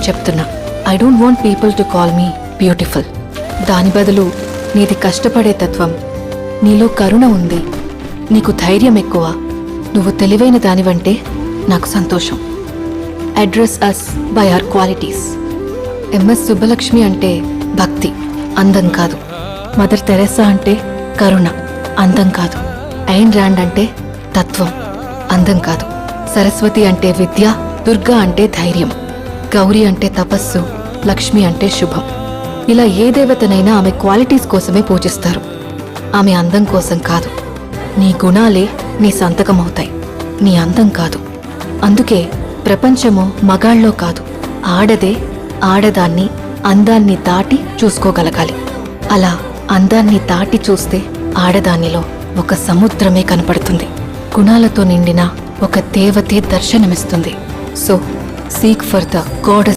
చెప్తున్నా, I don't want people to call me beautiful. దాని బదులు నీది కష్టపడే తత్వం, నీలో కరుణ ఉంది, నీకు ధైర్యం ఎక్కువ, నువ్వు తెలివైన దానివంటే నాకు సంతోషం. Address us by our qualities. MS Subbalakshmi అంటే భక్తి, అందం కాదు. మదర్ తెరెసా అంటే కరుణ, అందం కాదు. ఐన్ ర్యాండ్ అంటే తత్వం, అందం కాదు. సరస్వతి అంటే విద్య, దుర్గా అంటే ధైర్యం, గౌరీ అంటే తపస్సు, లక్ష్మి అంటే శుభం. ఇలా ఏ దేవతనైనా ఆమె క్వాలిటీస్ కోసమే పూజిస్తారు, ఆమె అందం కోసం కాదు. నీ గుణాలే నీ సంతకమవుతాయి, నీ అందం కాదు. అందుకే ప్రపంచము మగాళ్ళలో కాదు, ఆడదే ఆడదాన్ని అందాన్ని దాటి చూసుకోగలగాలి. అలా అందాన్ని దాటి చూస్తే ఆడదానిలో ఒక సముద్రమే కనపడుతుంది. గుణాలతో నిండిన ఒక దేవతే దర్శనమిస్తుంది. So seek for the God.